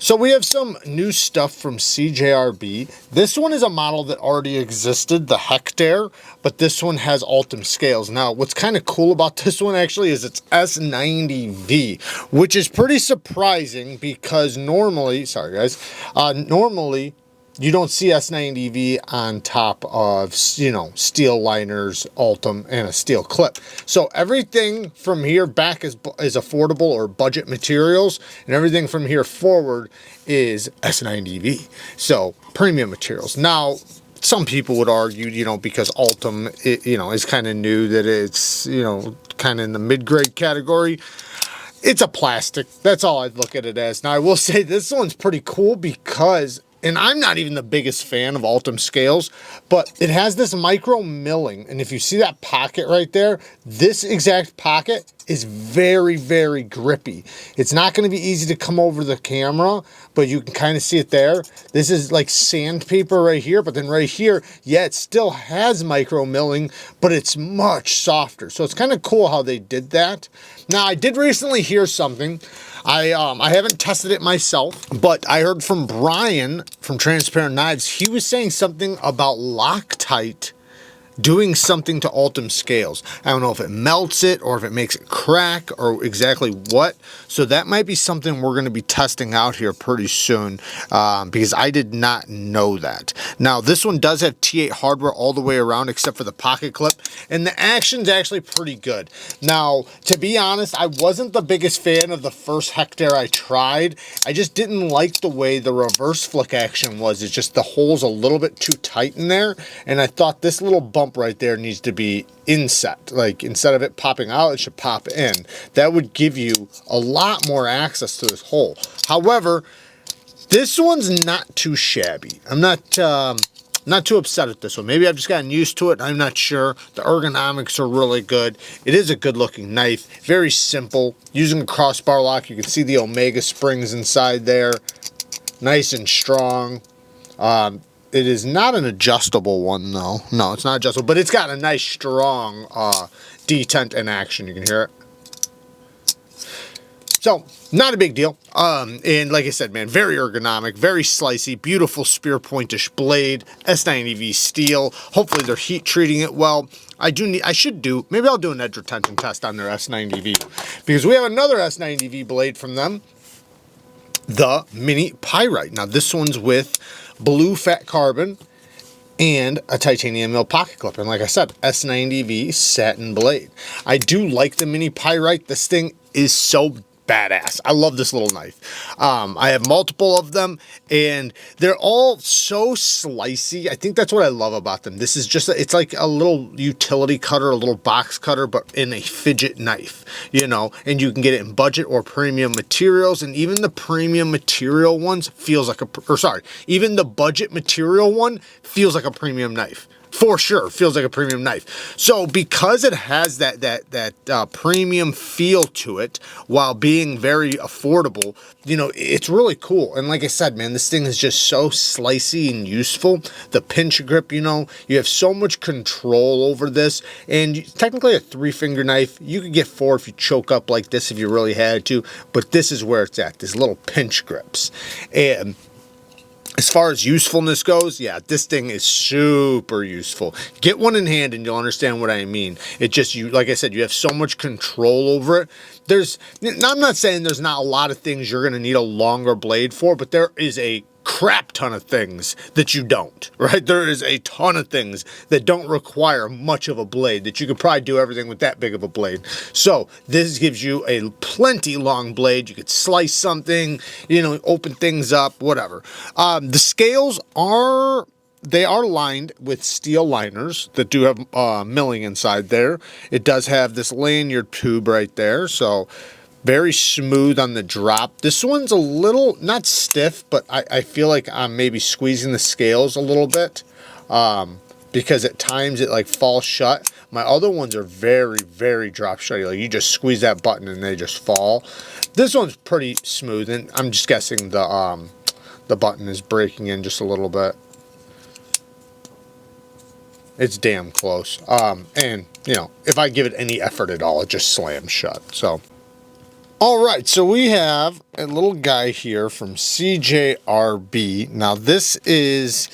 So we have some new stuff from CJRB. This one is a model that already existed, the Hectare, but this one has Ultim scales. Now, what's kind of cool about this one actually is it's S90V, which is pretty surprising because normally, sorry guys, normally you don't see S90V on top of, you know, steel liners, Ultim, and a steel clip. So everything from here back is affordable or budget materials, and everything from here forward is S90V. So premium materials. Now, some people would argue, you know, because Ultim, you know, is kind of new, that it's, you know, kind of in the mid-grade category. It's a plastic. That's all I'd look at it as. Now, I will say this one's pretty cool because, and I'm not even the biggest fan of Ultim scales, but it has this micro milling. And if you see that pocket right there, this exact pocket is very, very grippy. It's not going to be easy to come over the camera, but you can kind of see it there. This is like sandpaper right here, but then right here, yeah, it still has micro milling, but it's much softer. So it's kind of cool how they did that. Now, I did recently hear something. I haven't tested it myself, but I heard from Brian from Transparent Knives. He was saying something about Loctite doing something to Ultim scales. I don't know if it melts it or if it makes it crack or exactly what. So that might be something we're going to be testing out here pretty soon because I did not know that. Now, this one does have T8 hardware all the way around except for the pocket clip, and the action's actually pretty good. Now, to be honest, I wasn't the biggest fan of the first Hectare I tried. I just didn't like the way the reverse flick action was. It's just the hole's a little bit too tight in there, and I thought this little bump right there needs to be inset. Like, instead of it popping out, it should pop in. That would give you a lot more access to this hole. However, this one's not too shabby. I'm not too upset at this one. Maybe I've just gotten used to it. I'm not sure. The ergonomics are really good. It is a good looking knife. Very simple. Using a crossbar lock, you can see the Omega springs inside there. Nice and strong. It is not an adjustable one though. No, it's not adjustable, but it's got a nice strong detent in action. You can hear it. So, not a big deal. And like I said, man, very ergonomic, very slicey, beautiful spear pointish blade, S90V steel. Hopefully they're heat treating it well. Maybe I'll do an edge retention test on their S90V because we have another S90V blade from them, the Mini Pyrite. Now this one's with blue fat carbon and a titanium mill pocket clip, and like I said, S90V satin blade. I do like the Mini Pyrite. This thing is so badass. I love this little knife. I have multiple of them and they're all so slicey. I think that's what I love about them. This is just, it's like a little utility cutter, a little box cutter, but in a fidget knife, you know, and you can get it in budget or premium materials. And even the premium material ones feels like even the budget material one feels like a premium knife. For sure, feels like a premium knife. So because it has that premium feel to it while being very affordable, you know, it's really cool. And like I said, man, this thing is just so slicey and useful. The pinch grip, you know, you have so much control over this. And technically a 3-finger knife, you could get 4 if you choke up like this if you really had to. But this is where it's at, these little pinch grips. And as far as usefulness goes, yeah, this thing is super useful. Get one in hand and you'll understand what I mean. It just, like I said, you have so much control over it. I'm not saying there's not a lot of things you're going to need a longer blade for, but there is a crap ton of things that you don't, right? There is a ton of things that don't require much of a blade that you could probably do everything with that big of a blade. So this gives you a plenty long blade. You could slice something, you know, open things up, whatever. The scales are lined with steel liners that do have milling inside there. It does have this lanyard tube right there, so very smooth on the drop. This one's a little, not stiff, but I feel like I'm maybe squeezing the scales a little bit because at times it like falls shut. My other ones are very, very drop shut. Like you just squeeze that button and they just fall. This one's pretty smooth, and I'm just guessing the button is breaking in just a little bit. It's damn close. And you know, if I give it any effort at all, it just slams shut. So All right, so we have a little guy here from CJRB. Now this is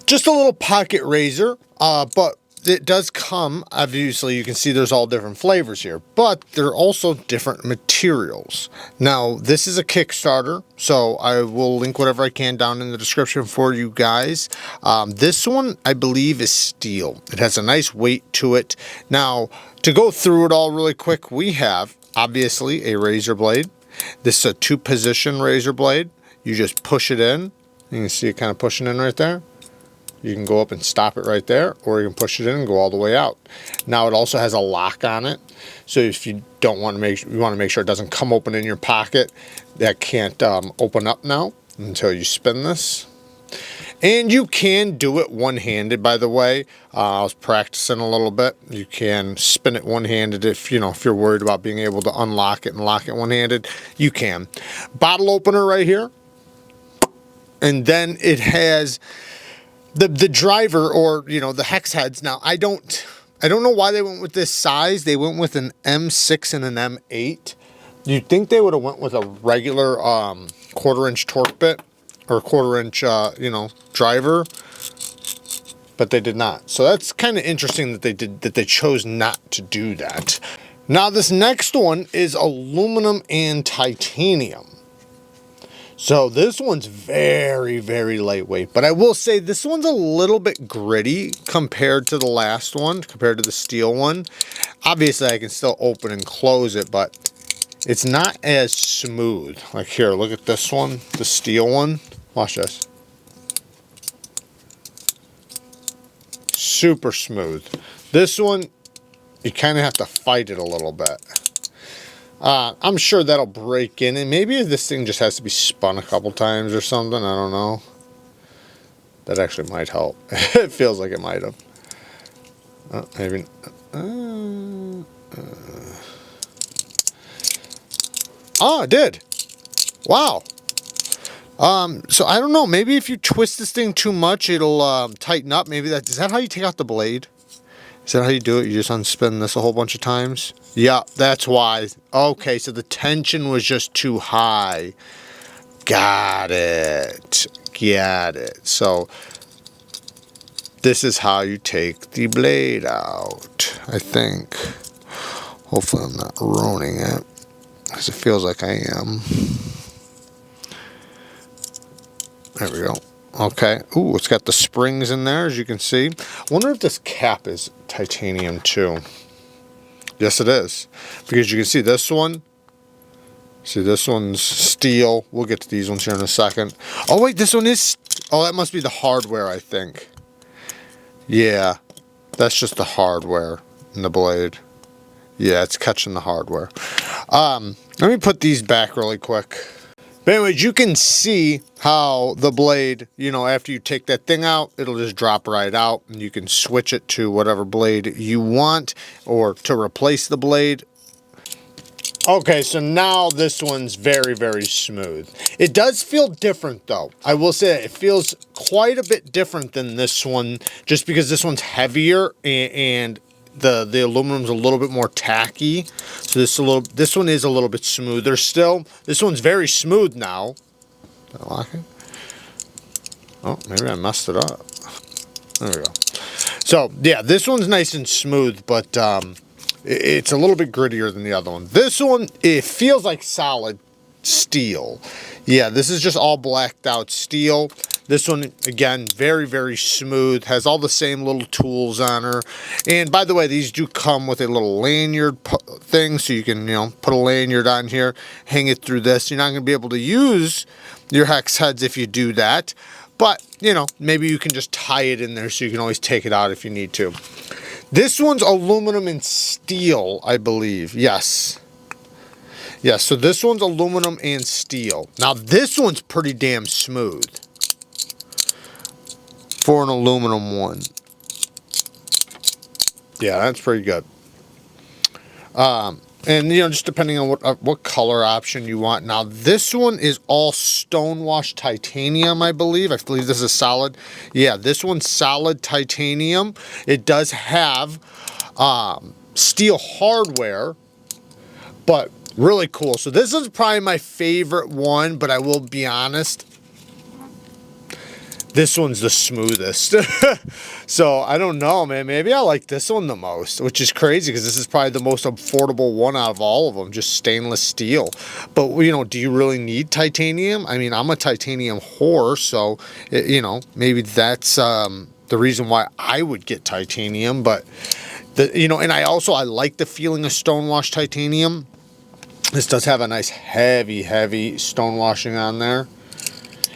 just a little pocket razor, but it does come, obviously you can see there's all different flavors here, but they're also different materials. Now this is a Kickstarter, so I will link whatever I can down in the description for you guys. This one I believe is steel. It has a nice weight to it. Now to go through it all really quick, we have obviously a razor blade. This is a 2-position razor blade. You just push it in. You can see it kind of pushing in right there. You can go up and stop it right there, or you can push it in and go all the way out. Now it also has a lock on it, so if you don't want to you want to make sure it doesn't come open in your pocket. That can't open up now until you spin this. And you can do it one-handed, by the way. I was practicing a little bit. You can spin it one-handed if you're worried about being able to unlock it and lock it one-handed. You can. Bottle opener right here, and then it has the driver, or the hex heads. Now I don't know why they went with this size. They went with an M6 and an M8. You'd think they would have went with a regular 1/4-inch torque bit or 1/4-inch driver, but they did not. So that's kind of interesting that they chose not to do that. Now this next one is aluminum and titanium. So this one's very, very lightweight, but I will say this one's a little bit gritty compared to the last one, compared to the steel one. Obviously I can still open and close it, but it's not as smooth. Like here, look at this one, the steel one. Watch this. Super smooth. This one, you kind of have to fight it a little bit. I'm sure that'll break in, and maybe this thing just has to be spun a couple times or something. I don't know. That actually might help. It feels like it might have. Maybe. Oh, it did. Wow. So I don't know. Maybe if you twist this thing too much, it'll tighten up. Maybe is that how you take out the blade? Is that how you do it? You just unspin this a whole bunch of times? Yeah, that's why. Okay, so the tension was just too high. Got it. Got it. So this is how you take the blade out, I think. Hopefully I'm not ruining it, because it feels like I am. There we go. Okay. Ooh, it's got the springs in there, as you can see. I wonder if this cap is titanium too. Yes, it is. Because you can see this one. See, this one's steel. We'll get to these ones here in a second. Oh, wait, this one is... Oh, that must be the hardware, I think. Yeah. That's just the hardware in the blade. Yeah, it's catching the hardware. Let me put these back really quick. But anyways, you can see how the blade, after you take that thing out, it'll just drop right out, and you can switch it to whatever blade you want, or to replace the blade. Okay, so now this one's very, very smooth. It does feel different though. I will say it feels quite a bit different than this one, just because this one's heavier and the aluminum's a little bit more tacky. So this one is a little bit smoother still. This one's very smooth now. Did I lock it? Oh, maybe I messed it up. There we go. So yeah, this one's nice and smooth, but it's a little bit grittier than the other one. This one, it feels like solid steel. Yeah, this is just all blacked out steel. This one, again, very, very smooth. Has all the same little tools on her. And by the way, these do come with a little lanyard thing, so you can, put a lanyard on here, hang it through this. You're not going to be able to use your hex heads if you do that. But, maybe you can just tie it in there so you can always take it out if you need to. This one's aluminum and steel, I believe. Yes. Yes, so this one's aluminum and steel. Now, this one's pretty damn smooth for an aluminum one. Yeah, that's pretty good. And just depending on what color option you want. Now this one is all stonewashed titanium, I believe. I believe this is solid. Yeah, this one's solid titanium. It does have steel hardware, but Really cool. So this is probably my favorite one, but I will be honest, this one's the smoothest. So I don't know, man. Maybe I like this one the most, which is crazy because this is probably the most affordable one out of all of them, just stainless steel. But, you know, do you really need titanium? I mean, I'm a titanium whore, so, you know, maybe that's the reason why I would get titanium. But, you know, and I like the feeling of stonewash titanium. This does have a nice heavy stonewashing on there.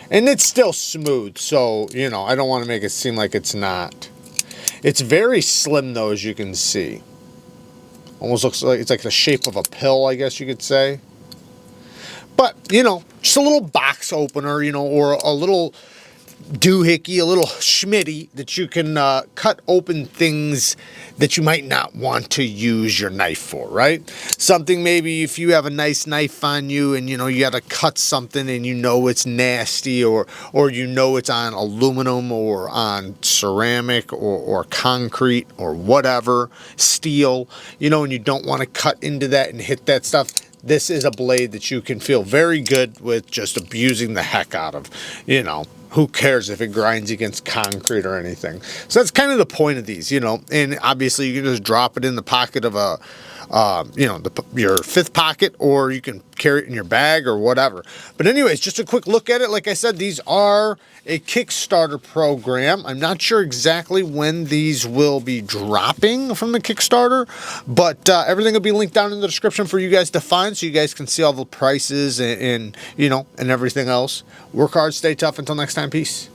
And it's still smooth, so, you know, I don't want to make it seem like it's not. It's very slim, though, as you can see. Almost looks like it's like the shape of a pill, I guess you could say. But, you know, just a little box opener, you know, or a little doohickey, a little schmitty that you can cut open things that you might not want to use your knife for, right? Something maybe if you have a nice knife on you and, you know, you got to cut something and you know it's nasty, or you know it's on aluminum or on ceramic or concrete or whatever, steel, you know, and you don't want to cut into that and hit that stuff. This is a blade that you can feel very good with just abusing the heck out of, you know. Who cares if it grinds against concrete or anything? So that's kind of the point of these, you know. And obviously, you can just drop it in the pocket of a, you know, your fifth pocket, or you can carry it in your bag or whatever. But anyways, just a quick look at it. Like I said, these are a Kickstarter program. I'm not sure exactly when these will be dropping from the Kickstarter, but everything will be linked down in the description for you guys to find, so you guys can see all the prices and you know, and everything else. Work hard, stay tough. Until next time, peace.